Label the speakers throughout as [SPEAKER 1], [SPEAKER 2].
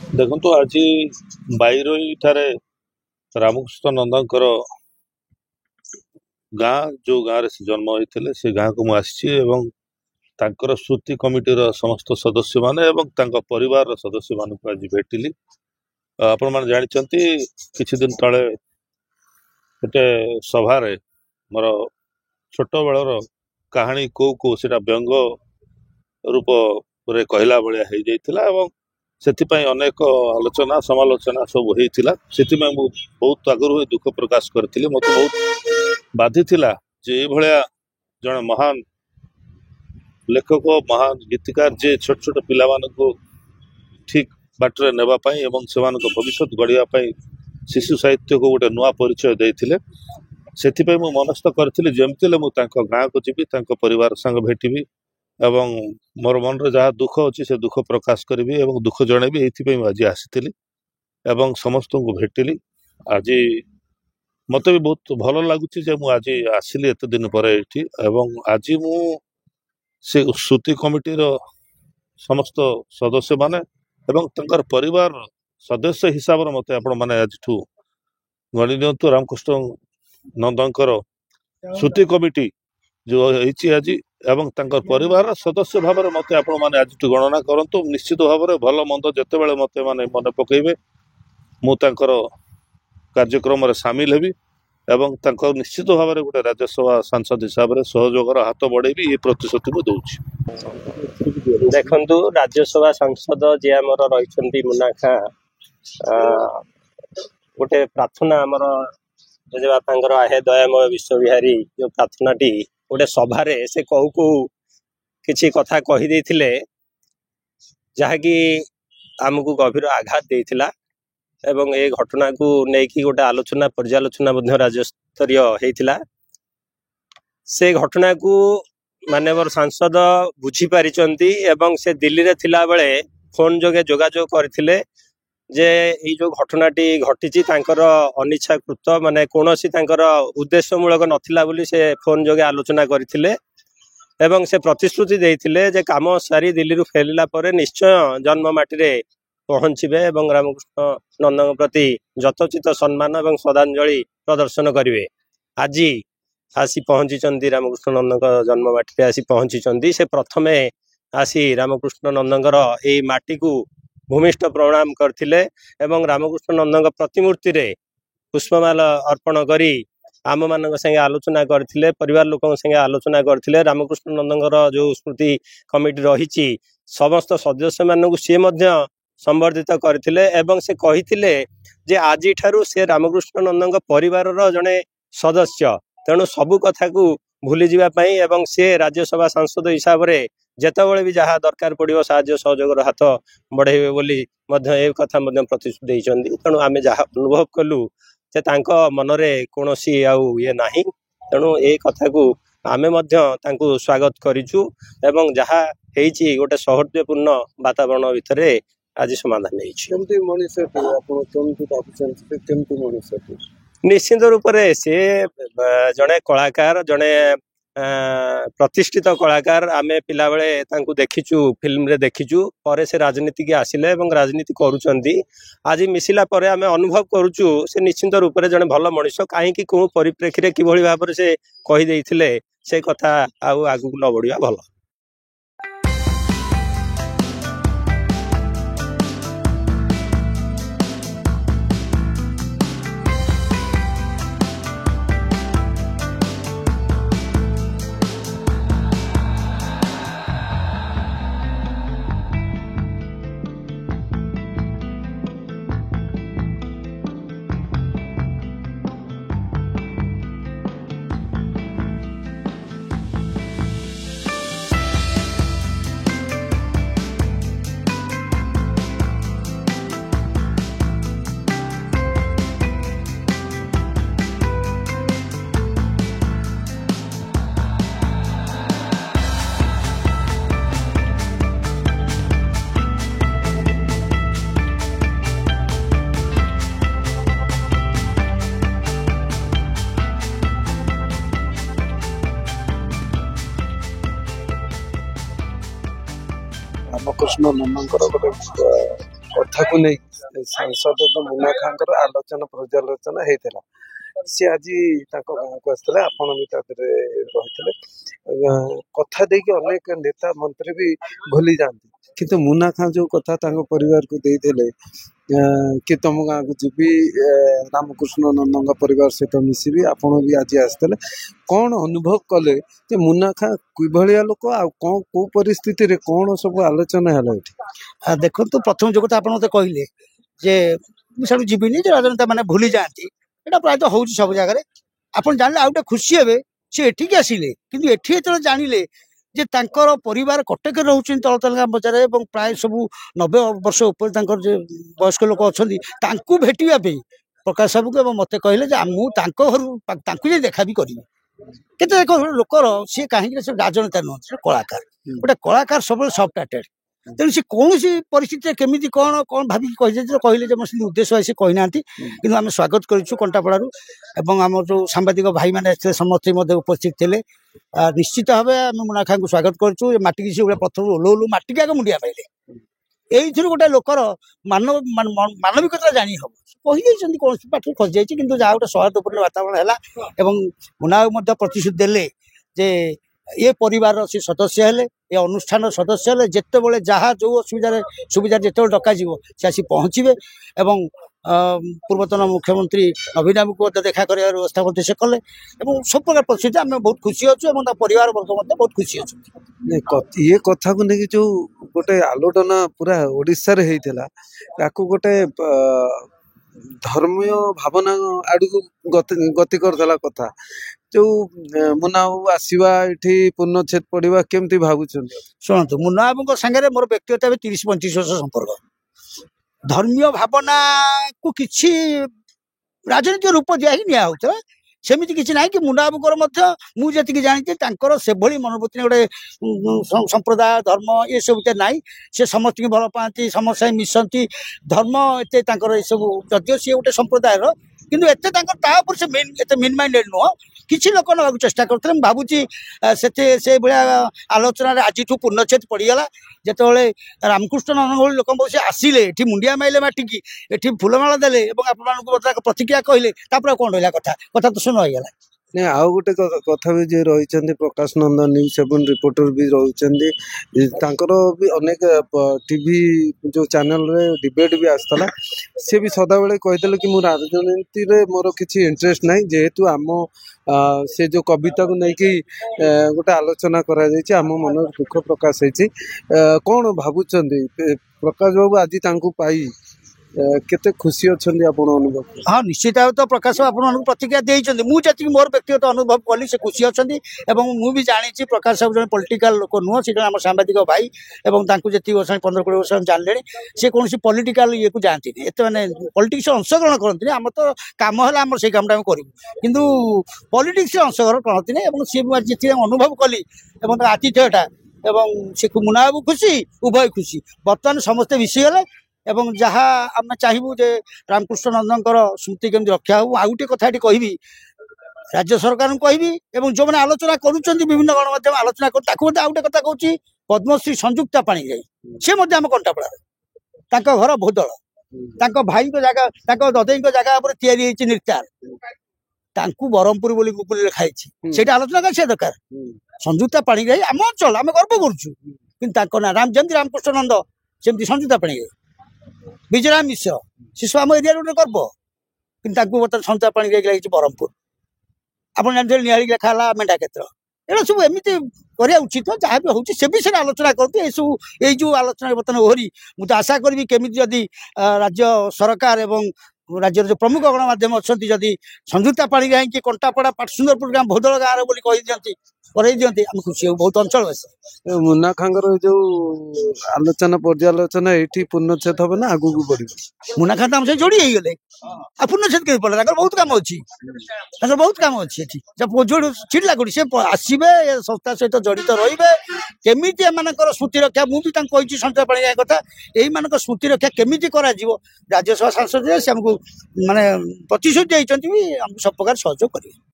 [SPEAKER 1] ଦେଖନ୍ତୁ ଆଜି ବାଇରୋଇ ଠାରେ ରାମକୃଷ୍ଣ ନନ୍ଦଙ୍କର ଗାଁ ଯୋଉ ଗାଁରେ ସେ ଜନ୍ମ ହୋଇଥିଲେ ସେ ଗାଁକୁ ମୁଁ ଆସିଛି ଏବଂ ତାଙ୍କର ସ୍ମୃତି କମିଟିର ସମସ୍ତ ସଦସ୍ୟମାନେ ଏବଂ ତାଙ୍କ ପରିବାରର ସଦସ୍ୟମାନଙ୍କୁ ଆଜି ଭେଟିଲି। ଆପଣମାନେ ଜାଣିଛନ୍ତି କିଛି ଦିନ ତଳେ ଗୋଟେ ସଭାରେ ମୋର ଛୋଟବେଳର କାହାଣୀ କୋଉ ସେଟା ବ୍ୟଙ୍ଗ ରୂପରେ କହିଲା ଭଳିଆ ହେଇଯାଇଥିଲା ଏବଂ ସେଥିପାଇଁ ଅନେକ ଆଲୋଚନା ସମାଲୋଚନା ସବୁ ହେଇଥିଲା। ସେଥିପାଇଁ ମୁଁ ବହୁତ ଆଗରୁ ଦୁଃଖ ପ୍ରକାଶ କରିଥିଲି। ମୋତେ ବହୁତ ବାଧିଥିଲା ଯେ ଏଇଭଳିଆ ଜଣେ ମହାନ ଲେଖକ ମହାନ ଗୀତିକାର ଯେ ଛୋଟ ଛୋଟ ପିଲାମାନଙ୍କୁ ଠିକ ବାଟରେ ନେବା ପାଇଁ ଏବଂ ସେମାନଙ୍କ ଭବିଷ୍ୟତ ଗଢ଼ିବା ପାଇଁ ଶିଶୁ ସାହିତ୍ୟକୁ ଗୋଟେ ନୂଆ ପରିଚୟ ଦେଇଥିଲେ। ସେଥିପାଇଁ ମୁଁ ମନସ୍ଥ କରିଥିଲି ଯେମିତି ହେଲେ ମୁଁ ତାଙ୍କ ଗାଁକୁ ଯିବି, ତାଙ୍କ ପରିବାର ସାଙ୍ଗ ଭେଟିବି ଏବଂ ମୋର ମନରେ ଯାହା ଦୁଃଖ ଅଛି ସେ ଦୁଃଖ ପ୍ରକାଶ କରିବି ଏବଂ ଦୁଃଖ ଜଣେଇବି। ଏଇଥିପାଇଁ ମୁଁ ଆଜି ଆସିଥିଲି ଏବଂ ସମସ୍ତଙ୍କୁ ଭେଟିଲି। ଆଜି ମୋତେ ବି ବହୁତ ଭଲ ଲାଗୁଛି ଯେ ମୁଁ ଆଜି ଆସିଲି ଏତେ ଦିନ ପରେ ଏଇଠି ଏବଂ ଆଜି ମୁଁ ସେ ସ୍ମୃତି କମିଟିର ସମସ୍ତ ସଦସ୍ୟମାନେ ଏବଂ ତାଙ୍କର ପରିବାର ସଦସ୍ୟ ହିସାବରେ ମୋତେ ଆପଣମାନେ ଆଜିଠୁ ଗଣି ନିଅନ୍ତୁ। ରାମକୃଷ୍ଣ ନନ୍ଦଙ୍କର ସ୍ମୃତି କମିଟି ଯୋଉ ହେଇଛି ଆଜି ଏବଂ ତାଙ୍କର ପରିବାରର ସଦସ୍ୟ ଭାବରେ ମୋତେ ଆପଣମାନେ ଆଜିଠୁ ଗଣନା କରନ୍ତୁ। ନିଶ୍ଚିତ ଭାବରେ ଭଲ ମନ୍ଦ ଯେତେବେଳେ ମୋତେ ମାନେ ମନେ ପକେଇବେ ମୁଁ ତାଙ୍କର କାର୍ଯ୍ୟକ୍ରମରେ ସାମିଲ ହେବି ଏବଂ ତାଙ୍କ ନିଶ୍ଚିତ ଭାବରେ ଗୋଟେ ରାଜ୍ୟସଭା ସାଂସଦ ହିସାବରେ ସହଯୋଗର ହାତ ବଢେଇବି ଏ ପ୍ରତିଶ୍ରୁତି ମୁଁ ଦଉଛି।
[SPEAKER 2] ଦେଖନ୍ତୁ, ରାଜ୍ୟସଭା ସାଂସଦ ଯିଏ ଆମର ରହିଛନ୍ତି ମୁନା ଖାଁ, ଗୋଟେ ପ୍ରାର୍ଥନା ଆମର ଜେଜେବାପାଙ୍କର ଆହେ ଦୟାମୟ ବିଶ୍ୱବିହାରୀ ଯୋଉ ପ୍ରାର୍ଥନାଟି ଗୋଟେ ସଭାରେ ସେ କୋଉ କିଛି କଥା କହିଦେଇଥିଲେ ଯାହାକି ଆମକୁ ଗଭୀର ଆଘାତ ଦେଇଥିଲା ଏବଂ ଏ ଘଟଣାକୁ ନେଇକି ଗୋଟେ ଆଲୋଚନା ପର୍ଯ୍ୟାଲୋଚନା ମଧ୍ୟ ରାଜ୍ୟସ୍ତରୀୟ ହେଇଥିଲା। ସେ ଘଟଣାକୁ ମାନ୍ୟବର ସାଂସଦ ବୁଝିପାରିଛନ୍ତି ଏବଂ ସେ ଦିଲ୍ଲୀରେ ଥିଲାବେଳେ ଫୋନ ଯୋଗେ ଯୋଗାଯୋଗ କରିଥିଲେ ଯେ ଏଇ ଯୋଉ ଘଟଣାଟି ଘଟିଛି ତାଙ୍କର ଅନିଚ୍ଛାକୃତ ମାନେ କୌଣସି ତାଙ୍କର ଉଦ୍ଦେଶ୍ୟମୂଳକ ନଥିଲା ବୋଲି ସେ ଫୋନ ଯୋଗେ ଆଲୋଚନା କରିଥିଲେ ଏବଂ ସେ ପ୍ରତିଶ୍ରୁତି ଦେଇଥିଲେ ଯେ କାମ ସାରି ଦିଲ୍ଲୀରୁ ଫେରିଲା ପରେ ନିଶ୍ଚୟ ଜନ୍ମ ମାଟିରେ ପହଞ୍ଚିବେ ଏବଂ ରାମକୃଷ୍ଣ ନନ୍ଦଙ୍କ ପ୍ରତି ଯଥୋଚିତ ସମ୍ମାନ ଏବଂ ଶ୍ରଦ୍ଧାଞ୍ଜଳି ପ୍ରଦର୍ଶନ କରିବେ। ଆଜି ଆସି ପହଞ୍ଚିଛନ୍ତି ରାମକୃଷ୍ଣ ନନ୍ଦଙ୍କ ଜନ୍ମ ମାଟିରେ ଆସି ପହଞ୍ଚିଛନ୍ତି। ସେ ପ୍ରଥମେ ଆସି ରାମକୃଷ୍ଣ ନନ୍ଦଙ୍କର ଏଇ ମାଟିକୁ ଭୂମିଷ୍ଠ ପ୍ରଣାମ କରିଥିଲେ ଏବଂ ରାମକୃଷ୍ଣ ନନ୍ଦଙ୍କ ପ୍ରତିମୂର୍ତ୍ତିରେ ପୁଷ୍ପମାଲ ଅର୍ପଣ କରି ଆମମାନଙ୍କ ସାଙ୍ଗେ ଆଲୋଚନା କରିଥିଲେ, ପରିବାର ଲୋକଙ୍କ ସାଙ୍ଗେ ଆଲୋଚନା କରିଥିଲେ। ରାମକୃଷ୍ଣ ନନ୍ଦଙ୍କର ଯୋଉ ସ୍ମୃତି କମିଟି ରହିଛି ସମସ୍ତ ସଦସ୍ୟମାନଙ୍କୁ ସିଏ ମଧ୍ୟ ସମ୍ବର୍ଦ୍ଧିତ କରିଥିଲେ ଏବଂ ସେ କହିଥିଲେ ଯେ ଆଜିଠାରୁ ସେ ରାମକୃଷ୍ଣ ନନ୍ଦଙ୍କ ପରିବାରର ଜଣେ ସଦସ୍ୟ, ତେଣୁ ସବୁ କଥାକୁ ଭୁଲିଯିବା ପାଇଁ ଏବଂ ସେ ରାଜ୍ୟସଭା ସାଂସଦ ହିସାବରେ ଯେତେବେଳେ ବି ଯାହା ଦରକାର ପଡ଼ିବ ସାହାଯ୍ୟ ସହଯୋଗର ହାତ ବଢ଼େଇବେ ବୋଲି ମଧ୍ୟ ଏ କଥା ମଧ୍ୟ ପ୍ରତିଶ୍ରୁତି ଦେଇଛନ୍ତି। ତେଣୁ ଆମେ ଯାହା ଅନୁଭବ କଲୁ ଯେ ତାଙ୍କ ମନରେ କୌଣସି ଆଉ ଇଏ ନାହିଁ, ତେଣୁ ଏ କଥାକୁ ଆମେ ମଧ୍ୟ ତାଙ୍କୁ ସ୍ୱାଗତ କରିଛୁ ଏବଂ ଯାହା ହେଇଛି ଗୋଟେ ସୌହାର୍ଦ୍ଦ୍ୟପୂର୍ଣ୍ଣ ବାତାବରଣ ଭିତରେ ଆଜି ସମାଧାନ ହେଇଛି। ନିଶ୍ଚିତ ରୂପରେ ସେ ଜଣେ କଳାକାର, ଜଣେ ପ୍ରତିଷ୍ଠିତ କଳାକାର। ଆମେ ପିଲାବେଳେ ତାଙ୍କୁ ଦେଖିଛୁ, ଫିଲ୍ମରେ ଦେଖିଛୁ, ପରେ ସେ ରାଜନୀତିକି ଆସିଲେ ଏବଂ ରାଜନୀତି କରୁଛନ୍ତି। ଆଜି ମିଶିଲା ପରେ ଆମେ ଅନୁଭବ କରୁଛୁ ସେ ନିଶ୍ଚିତ ରୂପରେ ଜଣେ ଭଲ ମଣିଷ। କାହିଁକି କେଉଁ ପରିପ୍ରେକ୍ଷୀରେ କିଭଳି ଭାବରେ ସେ କହିଦେଇଥିଲେ ସେ କଥା ଆଉ ଆଗକୁ ନ ବଢ଼ିବା ଭଲ।
[SPEAKER 3] ରାମକୃଷ୍ଣ ନନ୍ଦଙ୍କର ଗୋଟେ कथा नहीं सांसद मुन्ना खां आलोचना पर्यालोचना होता सी आज गाँव को आसते आपण भी रही कथा देके अनेक नेता मंत्री भी भूली जाती किंतु मुन्ना खां जो कथा परिवार को देते कि तुम गाँव को जी रामकृष्ण नंद परिवार सहित मिसबी आपण भी आज आसते कौन अनुभव कले जे मुन्ना खां किभलिया लोक आ कौ परिस्थिति रे कौन सब आलोचना है
[SPEAKER 4] देखो तो प्रथम जो कथा आप कहले जे मुझे जीविनी राजनेता मैंने भूली जाती यहाँ प्रायत हो सब जगह आप जानले आउटे खुशी हे सी एठिक आसिले कि एठी जो जानिले जे तांकर परिवार कटक रोचे तलतलगा बजार और प्राय सब 90 वर्ष उपर वयस्क लोक अच्छा भेटा प्रकाश बाबू को मत कहले घर देखा भी करी केते लोकर सी कहीं राजनेता नुह कलाकार गोटे कलाकार सब सफ्ट हार्टेड तेणु सी कौन परिस्थिति केमी कौन कौन भाविक कहले उद्देश्य से कहना कि आम स्वागत करूँ कंटापड़ारू एवं आम जो सांबादिक भाई मैंने समस्त उपस्थित थे निश्चित भाव आम मुन्ना खां को स्वागत करूँ माटी सी प्रथम ओल्लू माटिक आगे मुंडिया पाइले यही गोटे लोकर मानविकता जानी हम कही कौन पाठ खसी जाइए कि जहाँ गोटे सौहार्दपूर्ण वातावरण है मुन्ना बाबू प्रतिश्रुति देले जे ये परिवार से सदस्य हेले ये अनुष्ठान सदस्य हेले जिते बड़े जहाँ जो असुविधा सुविधा जिते डक से आसी पहुँचे एवं पूर्वतन मुख्यमंत्री नवीन बाबू को देखा कर व्यवस्था से कले सब प्रकार परिस्थिति आम बहुत खुशी अच्छु परिवार वर्ग बहुत खुशी अच्छे
[SPEAKER 3] ये कथा को लेकिन जो गोटे आलोचना पूरा ओडिशा रे हेइथिला याकू गोटे धर्मीय भावना आड़ को गति करदेला कथा जो मुन्ना बाबू आसवा ये पूर्णछेद पड़ा केमती भावुं
[SPEAKER 4] शुणु मुन्ना बाबू सागर मोर व्यक्तिगत 30-35 वर्ष संपर्क धर्मीय भावना को किसी राजनीतिक रूप दिया ही निया सेमती किसी ना कि मुन्ना बाबूर मुझे जानी से मनोवृत्ति गोटे संप्रदाय धर्म ये सब ना से समस्त की भल पाती समस्त मिशंती धर्म एत सब जदिव सी गोटे संप्रदाय किंतु एत से मेन माइंडेड नुह किसी लोक ना चेष्टा करते भावुची से भाया आलोचना आज पूर्णछेद पड़गला जिते रामकृष्ण नंद लोक से आसिले ये मुंडिया माइले माटिकी ये फूलमाला देले आप प्रतिक्रिया कहले कौन रहा कथा कथा तो सुन होगा
[SPEAKER 3] नहीं आउ गोटे कथा भी जे रही प्रकाश नंद न्यूज7 रिपोर्टर भी रही भी अनेक टीवी जो चैनल रे डिबेट भी आसला सी भी सदा बेले कहते कि राजनीति रे मोर किसी इंटरेस्ट ना जेहेतु आम से जो कविता को लेकिन गोटे आलोचना करा आम मन दुख प्रकाश होती कौन भावुं प्रकाश बाबू आज पाई केते खुशी अच्छा अनुभव
[SPEAKER 4] हाँ निश्चित भाव तो प्रकाश बाबू प्रतिक्रिया देते मुझे मोर व्यक्तिगत अनुभव कली से खुशी अच्छा मुझे जानी प्रकाश बाबू जन पॉलिटिकल लोक नुह से आम सांबादिक भाई और जी वर्ष 15-20 वर्ष जानले सी कौन पॉलिटिकल ये को जाती एत मैंने पॉलिटिक्स अंशग्रहण करते आम तो कम है आम से कम करूँ किंतु पॉलिटिक्स अंशग्रहण करते सी जी अनुभव कली आतिथ्यटा से मुन्ना बाबू खुशी उभय खुशी बर्तमान समस्ते मिशीगले एवं जहाँ आम चाहबू जे रामकृष्ण नंदर स्मृति केमती रक्षा हो आउ गोटे कथा कहि राज्य सरकार कहि जो मैंने आलोचना करुँच विभिन्न गणमाध्यम आलोचना कर आउ गोटे कथा कहूँ पद्मश्री संयुक्ता पाणिग्राही सी आम कंटापड़ा घर भोदल भाई जगह ददई जगह पर तैयारी नृत्यार ब्रह्मपुर बोली गुगल लिखाई से आलोचना कर दरकार संयुक्ता पाणिग्राही आम अंचल आम गर्व करुँ कि जमी रामकृष्ण नंद सेमती संयुक्ता पाणिग्राही विजयराम मिश्र सी सब आम एरिया गोटे गर्व कि बर्तमान संयुक्ता पाणिग्राही लगी ब्रह्मपुर आप जानते निहाड़ी लिखा मेढा क्षेत्र ये सब एमती करवा उचित जहाँ भी होती से विषय आलोचना करते ये जो आलोचना बर्तमान ओहरी मुझे आशा करी केमी जदि राज्य सरकार एवं राज्य जो प्रमुख गणमाध्यम अच्छा जदि संयुक्ता पाणिग्राही कि कंटापड़ा पाटसुंदरपुर गाँव भोदल गाँव बोली कही दिखते आम खुशी बहुत अंचलवासी
[SPEAKER 3] मुन्ना खां जो आलोचना पर्यालोचना ये पूर्णछेद हम ना आगू बढ़
[SPEAKER 4] मुन्ना खां से जोड़ी गले आ पूर्णछेद के पड़े बहुत कम अच्छी बहुत कम अच्छी चिड़ला गुड़ी से आसवे संस्था सहित जड़ित रे केमी स्मृति रक्षा मुझे संयुक्ता पाणिग्राही कथा यही स्मृति रक्षा केमी राज्यसभा सांसद से आमको माने प्रतिश्रुति देते आमको सब प्रकार सहयोग करेंगे।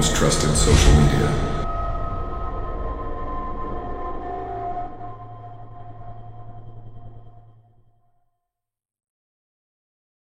[SPEAKER 5] most trusted social media.